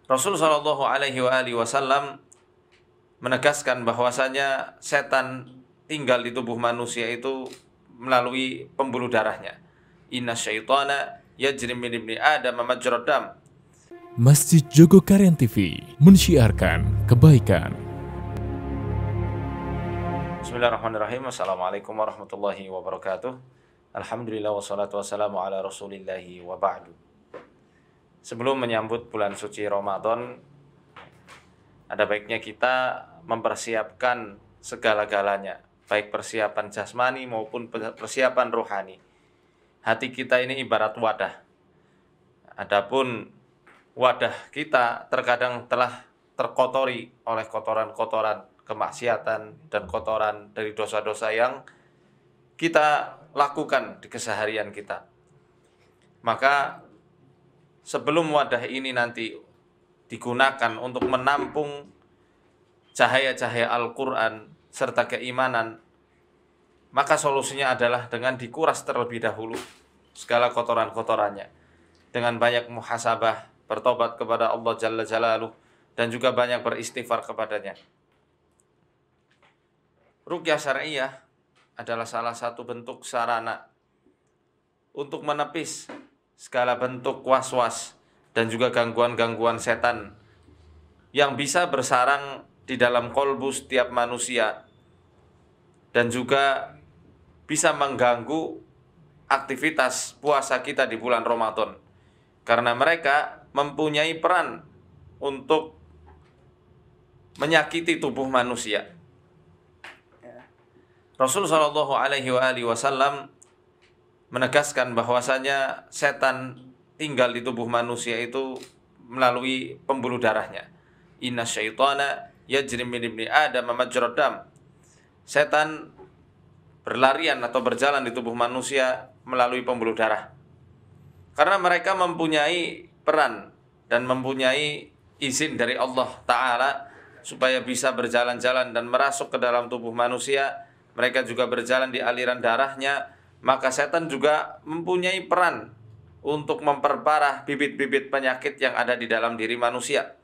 Rasul Shallallahu Alaihi Wasallam menegaskan bahwasanya setan tinggal di tubuh manusia itu melalui pembuluh darahnya. Inna syaitana yajri min ibni Adam majrad dam. Masjid Jogokarian TV mensiarkan kebaikan. Bismillahirrahmanirrahim. Assalamualaikum warahmatullahi wabarakatuh. Alhamdulillah wassalatu wassalamu ala rasulillahi wa ba'du. Sebelum menyambut bulan suci Ramadan, ada baiknya kita mempersiapkan segala-galanya, baik persiapan jasmani maupun persiapan rohani. Hati kita ini ibarat wadah. Adapun wadah kita terkadang telah terkotori oleh kotoran-kotoran kemaksiatan dan kotoran dari dosa-dosa yang kita lakukan di keseharian kita. Maka sebelum wadah ini nanti digunakan untuk menampung cahaya-cahaya Al-Quran serta keimanan, maka solusinya adalah dengan dikuras terlebih dahulu segala kotoran-kotorannya, dengan banyak muhasabah, bertobat kepada Allah Jalla Jalaluh, dan juga banyak beristighfar kepadanya. Ruqyah syar'iyah adalah salah satu bentuk sarana untuk menepis segala bentuk was-was dan juga gangguan-gangguan setan yang bisa bersarang di dalam kolbu setiap manusia dan juga bisa mengganggu aktivitas puasa kita di bulan Ramadan, karena mereka mempunyai peran untuk menyakiti tubuh manusia. Rasul Shallallahu Alaihi Wasallam menegaskan bahwasanya setan tinggal di tubuh manusia itu melalui pembuluh darahnya. Inna syaitana yajri min ibni Adam majrad dam. Setan berlarian atau berjalan di tubuh manusia melalui pembuluh darah, karena mereka mempunyai peran dan mempunyai izin dari Allah Ta'ala supaya bisa berjalan-jalan dan merasuk ke dalam tubuh manusia. Mereka juga berjalan di aliran darahnya. Maka setan juga mempunyai peran untuk memperparah bibit-bibit penyakit yang ada di dalam diri manusia,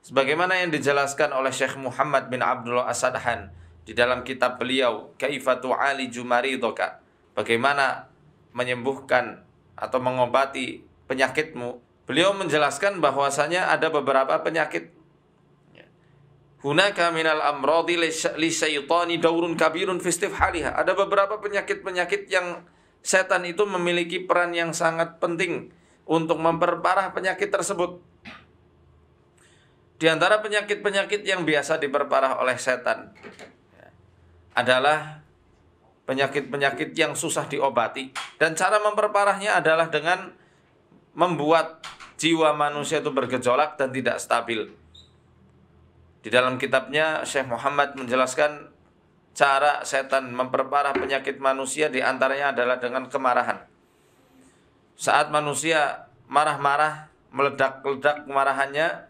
sebagaimana yang dijelaskan oleh Syekh Muhammad bin Abdullah As-Sadhan di dalam kitab beliau Kaifa tu'aliju maridaka, bagaimana menyembuhkan atau mengobati penyakitmu. Beliau menjelaskan bahwasanya ada beberapa penyakit. Hunaka minal amradi li syaitani daurun kabirun fi istifhaliha. Ada beberapa penyakit-penyakit yang setan itu memiliki peran yang sangat penting untuk memperparah penyakit tersebut. Di antara penyakit-penyakit yang biasa diperparah oleh setan adalah penyakit-penyakit yang susah diobati, dan cara memperparahnya adalah dengan membuat jiwa manusia itu bergejolak dan tidak stabil. Di dalam kitabnya Syekh Muhammad menjelaskan cara setan memperparah penyakit manusia, di antaranya adalah dengan kemarahan. Saat manusia marah-marah, meledak-ledak kemarahannya,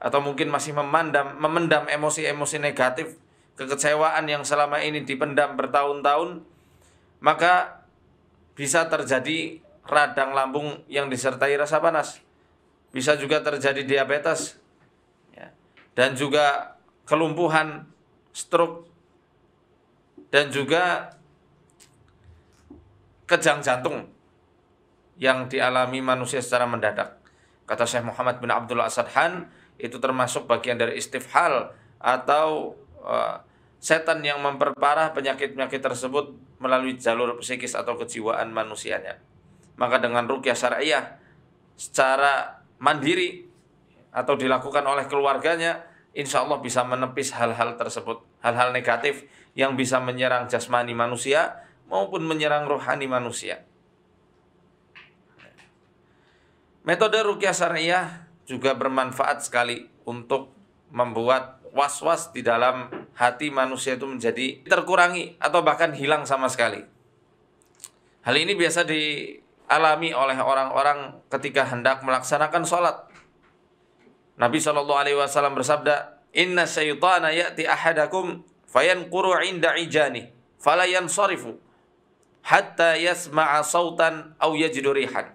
atau mungkin masih memendam emosi-emosi negatif, kekecewaan yang selama ini dipendam bertahun-tahun, maka bisa terjadi radang lambung yang disertai rasa panas. Bisa juga terjadi diabetes, dan juga kelumpuhan, stroke, dan juga kejang jantung yang dialami manusia secara mendadak. Kata Syekh Muhammad bin Abdullah As-Sadhan, itu termasuk bagian dari istifhal atau setan yang memperparah penyakit-penyakit tersebut melalui jalur psikis atau kejiwaan manusianya. Maka dengan ruqyah syar'iyah secara mandiri atau dilakukan oleh keluarganya, insya Allah bisa menepis hal-hal tersebut, hal-hal negatif yang bisa menyerang jasmani manusia maupun menyerang rohani manusia. Metode ruqyah syar'iyah juga bermanfaat sekali untuk membuat was-was di dalam hati manusia itu menjadi terkurangi atau bahkan hilang sama sekali. Hal ini biasa dialami oleh orang-orang ketika hendak melaksanakan sholat. Nabi SAW bersabda, Inna syaitana ya'ti ahadakum fayanquru inda ijani fala yansarifu hatta yasma'a sautan aw yajidu rihan.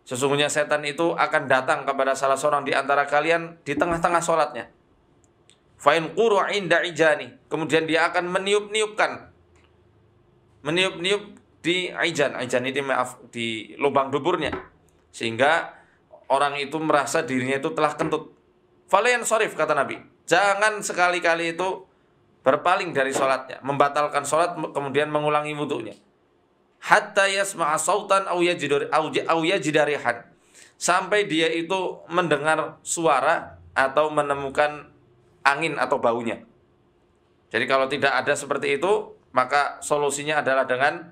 Sesungguhnya setan itu akan datang kepada salah seorang di antara kalian di tengah-tengah sholatnya. Fa'in quru inda ijani. Kemudian dia akan meniup-niupkan. Meniup-niup di ijan. Ijan ini maaf, di lubang duburnya. Sehingga orang itu merasa dirinya itu telah kentut. Falayan sorif, kata Nabi. Jangan sekali-kali itu berpaling dari sholatnya. Membatalkan sholat, kemudian mengulangi wudunya. Hatta yasma'a sautan au yajidarihan. Sampai dia itu mendengar suara atau menemukan angin atau baunya. Jadi kalau tidak ada seperti itu, maka solusinya adalah dengan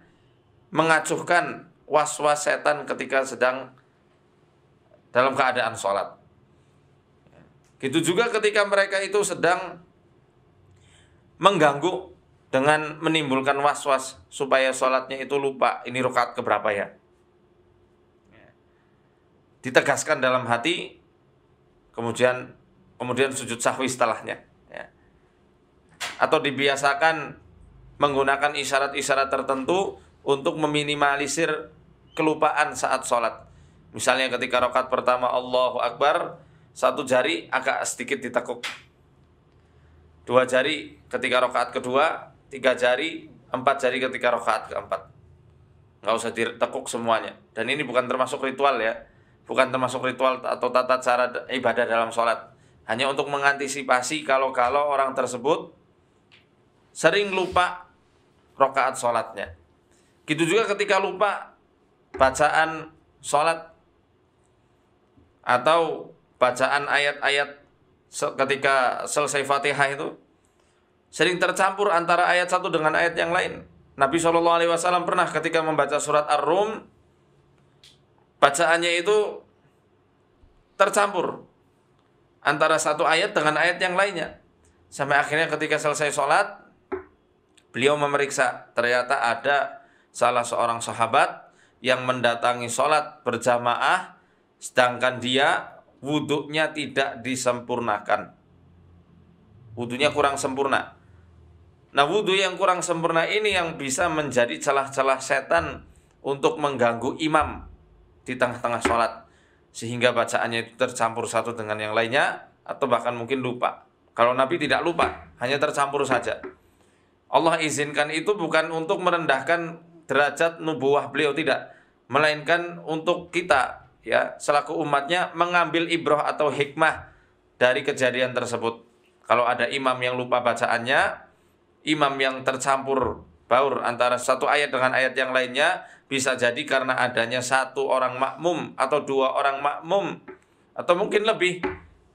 mengacuhkan was-was setan ketika sedang dalam keadaan sholat. Gitu juga ketika mereka itu sedang mengganggu dengan menimbulkan was-was supaya sholatnya itu lupa, ini rakaat keberapa ya. Ditegaskan dalam hati, kemudian sujud sahwi setelahnya, ya. Atau dibiasakan menggunakan isyarat-isyarat tertentu untuk meminimalisir kelupaan saat sholat. Misalnya ketika rakaat pertama Allahu Akbar, satu jari agak sedikit ditekuk, 2 jari ketika rakaat kedua, 3 jari, 4 jari ketika rakaat keempat. Nggak usah ditekuk semuanya. Dan ini bukan termasuk ritual ya, bukan termasuk ritual atau tata cara ibadah dalam sholat. Hanya untuk mengantisipasi kalau orang tersebut sering lupa rakaat sholatnya. Gitu juga ketika lupa bacaan sholat atau bacaan ayat-ayat ketika selesai Fatihah itu sering tercampur antara ayat satu dengan ayat yang lain. Nabi SAW pernah ketika membaca surat Ar-Rum, bacaannya itu tercampur antara satu ayat dengan ayat yang lainnya. Sampai akhirnya ketika selesai sholat, beliau memeriksa, ternyata ada salah seorang sahabat yang mendatangi sholat berjamaah, sedangkan dia wudhunya tidak disempurnakan. Wudhunya kurang sempurna. Nah, wudhu yang kurang sempurna ini yang bisa menjadi celah-celah setan untuk mengganggu imam di tengah-tengah sholat, sehingga bacaannya itu tercampur satu dengan yang lainnya, atau bahkan mungkin lupa. Kalau Nabi tidak lupa, hanya tercampur saja. Allah izinkan itu bukan untuk merendahkan derajat nubuwah beliau, tidak, melainkan untuk kita, ya, selaku umatnya mengambil ibrah atau hikmah dari kejadian tersebut. Kalau ada imam yang lupa bacaannya, imam yang tercampur baur antara satu ayat dengan ayat yang lainnya, bisa jadi karena adanya satu orang makmum atau 2 orang makmum atau mungkin lebih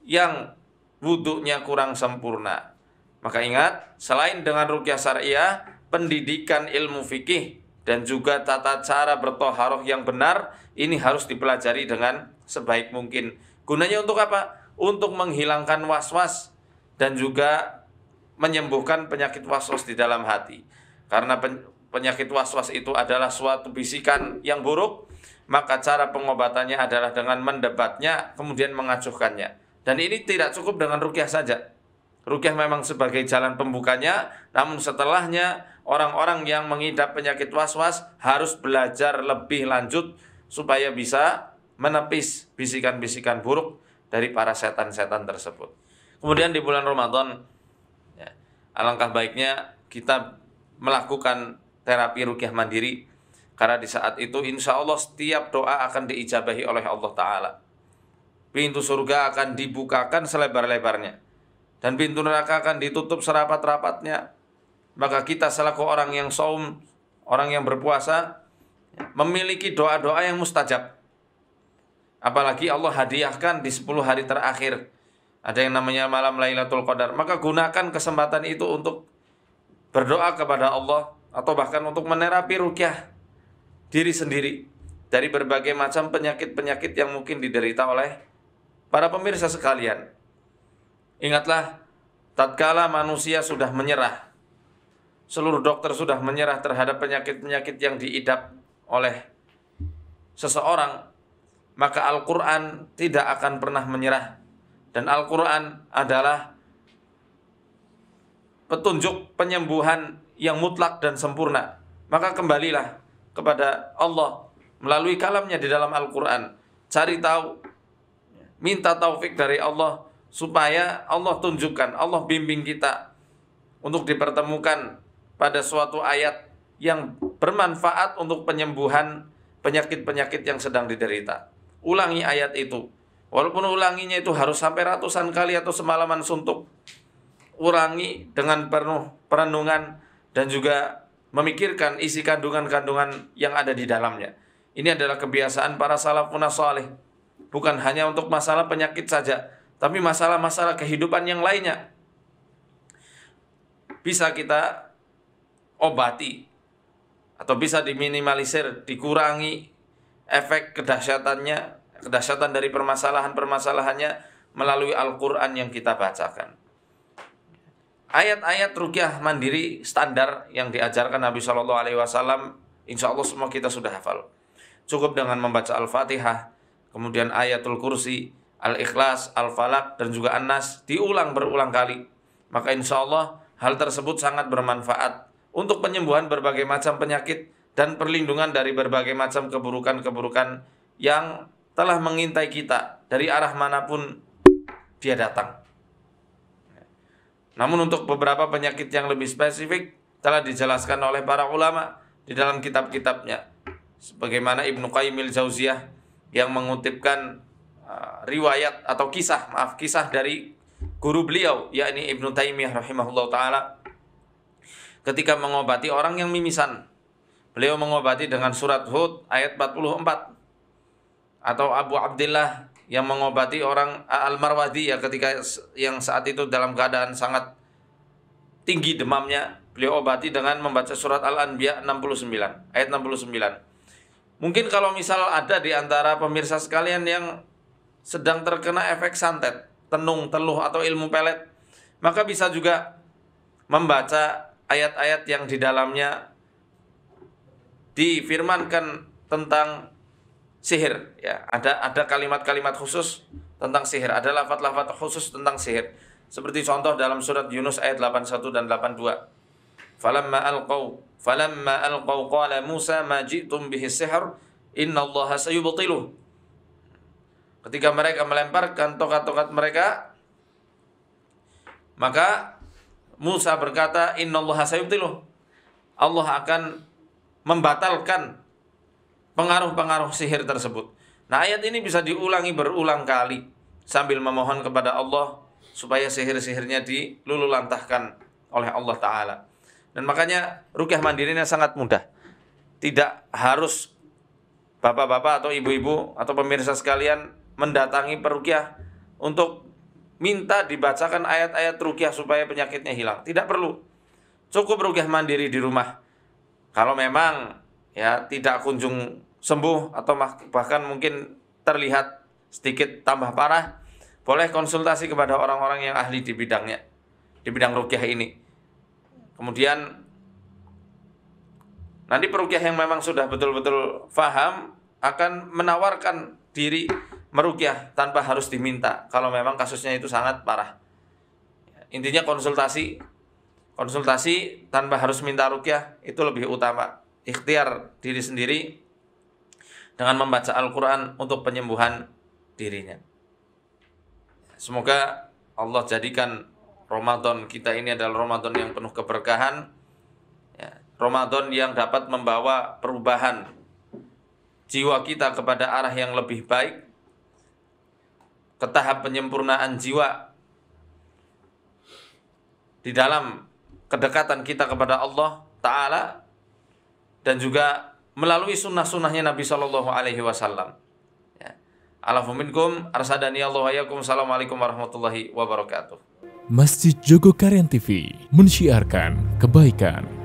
yang wudhunya kurang sempurna. Maka ingat, selain dengan ruqyah syariah, pendidikan ilmu fikih dan juga tata cara bertoharoh yang benar ini harus dipelajari dengan sebaik mungkin. Gunanya untuk apa? Untuk menghilangkan was-was dan juga menyembuhkan penyakit was-was di dalam hati. Karena penyakit was-was itu adalah suatu bisikan yang buruk, maka cara pengobatannya adalah dengan mendebatnya, kemudian mengacuhkannya. Dan ini tidak cukup dengan ruqyah saja. Ruqyah memang sebagai jalan pembukanya, namun setelahnya orang-orang yang mengidap penyakit was-was harus belajar lebih lanjut supaya bisa menepis bisikan-bisikan buruk dari para setan-setan tersebut. Kemudian di bulan Ramadan, ya, alangkah baiknya kita melakukan terapi ruqyah mandiri, karena di saat itu insya Allah setiap doa akan diijabahi oleh Allah Ta'ala. Pintu surga akan dibukakan selebar-lebarnya, dan pintu neraka akan ditutup serapat-rapatnya. Maka kita selaku orang yang saum, orang yang berpuasa, memiliki doa-doa yang mustajab. Apalagi Allah hadiahkan di 10 hari terakhir, ada yang namanya malam Lailatul Qadar. Maka gunakan kesempatan itu untuk berdoa kepada Allah, atau bahkan untuk menerapi ruqyah diri sendiri dari berbagai macam penyakit-penyakit yang mungkin diderita oleh para pemirsa sekalian. Ingatlah, tatkala manusia sudah menyerah, seluruh dokter sudah menyerah terhadap penyakit-penyakit yang diidap oleh seseorang, maka Al-Quran tidak akan pernah menyerah. Dan Al-Quran adalah petunjuk penyembuhan yang mutlak dan sempurna. Maka kembalilah kepada Allah melalui kalamnya di dalam Al-Quran. cari tahu, minta taufik dari Allah supaya Allah tunjukkan, Allah bimbing kita untuk dipertemukan pada suatu ayat yang bermanfaat untuk penyembuhan penyakit-penyakit yang sedang diderita. Ulangi ayat itu. Walaupun ulanginya itu harus sampai ratusan kali atau semalaman suntuk. Ulangi dengan penuh perenungan dan juga memikirkan isi kandungan-kandungan yang ada di dalamnya. Ini adalah kebiasaan para salafun salih. Bukan hanya untuk masalah penyakit saja, tapi masalah-masalah kehidupan yang lainnya bisa kita obati atau bisa diminimalisir, dikurangi efek kedahsyatan dari permasalahan-permasalahannya melalui Al-Quran yang kita bacakan. Ayat-ayat ruqyah mandiri standar yang diajarkan Nabi SAW, insya Allah semua kita sudah hafal. Cukup dengan membaca Al-Fatihah, kemudian Ayatul Kursi, Al-Ikhlas, Al-Falaq, dan juga An-Nas diulang berulang kali. Maka insya Allah hal tersebut sangat bermanfaat untuk penyembuhan berbagai macam penyakit dan perlindungan dari berbagai macam keburukan-keburukan yang telah mengintai kita dari arah manapun dia datang. Namun untuk beberapa penyakit yang lebih spesifik telah dijelaskan oleh para ulama di dalam kitab-kitabnya. Sebagaimana Ibnu Qayyim al-Jauziyah yang mengutipkan riwayat atau kisah dari guru beliau, yakni Ibnu Taimiyah rahimahullah ta'ala, ketika mengobati orang yang mimisan. Beliau mengobati dengan surat Hud ayat 44. Atau Abu Abdillah yang mengobati orang Al-Marwadi ya, ketika yang saat itu dalam keadaan sangat tinggi demamnya, beliau obati dengan membaca surat Al-Anbiya 69 ayat 69. Mungkin kalau misal ada di antara pemirsa sekalian yang sedang terkena efek santet, tenung, teluh, atau ilmu pelet, maka bisa juga membaca ayat-ayat yang di dalamnya difirmankan tentang sihir, ya. Ada kalimat-kalimat khusus tentang sihir, ada lafaz-lafaz khusus tentang sihir. Seperti contoh dalam surat Yunus ayat 81 dan 82. Falamma alqaw qala Musa ma ji'tum bihi sihr innallaha sayubtiluh. Ketika mereka melemparkan tokat-tokat mereka, maka Musa berkata, innallaha sayubtiluh. Allah akan membatalkan pengaruh-pengaruh sihir tersebut. Nah, ayat ini bisa diulangi berulang kali sambil memohon kepada Allah supaya sihir-sihirnya dilululantahkan oleh Allah Ta'ala. Dan makanya ruqyah mandirinya sangat mudah. Tidak harus bapak-bapak atau ibu-ibu atau pemirsa sekalian mendatangi peruqyah untuk minta dibacakan ayat-ayat ruqyah supaya penyakitnya hilang. Tidak perlu. Cukup ruqyah mandiri di rumah. Kalau memang ya tidak kunjung sembuh atau bahkan mungkin terlihat sedikit tambah parah, boleh konsultasi kepada orang-orang yang ahli di bidangnya, di bidang ruqyah ini. Kemudian nanti peruqyah yang memang sudah betul-betul faham akan menawarkan diri meruqyah tanpa harus diminta kalau memang kasusnya itu sangat parah. Intinya konsultasi tanpa harus minta ruqyah itu lebih utama. Ikhtiar diri sendiri dengan membaca Al-Quran untuk penyembuhan dirinya. Semoga Allah jadikan Ramadan kita ini adalah Ramadan yang penuh keberkahan, ya, Ramadan yang dapat membawa perubahan jiwa kita kepada arah yang lebih baik, ke tahap penyempurnaan jiwa di dalam kedekatan kita kepada Allah Ta'ala, dan juga melalui sunnah-sunnahnya Nabi SAW. Ya. Alafu minkum arsadani Allah wa yakum. Assalamualaikum warahmatullahi wabarakatuh. Masjid Jogokarian TV mensyiarkan kebaikan.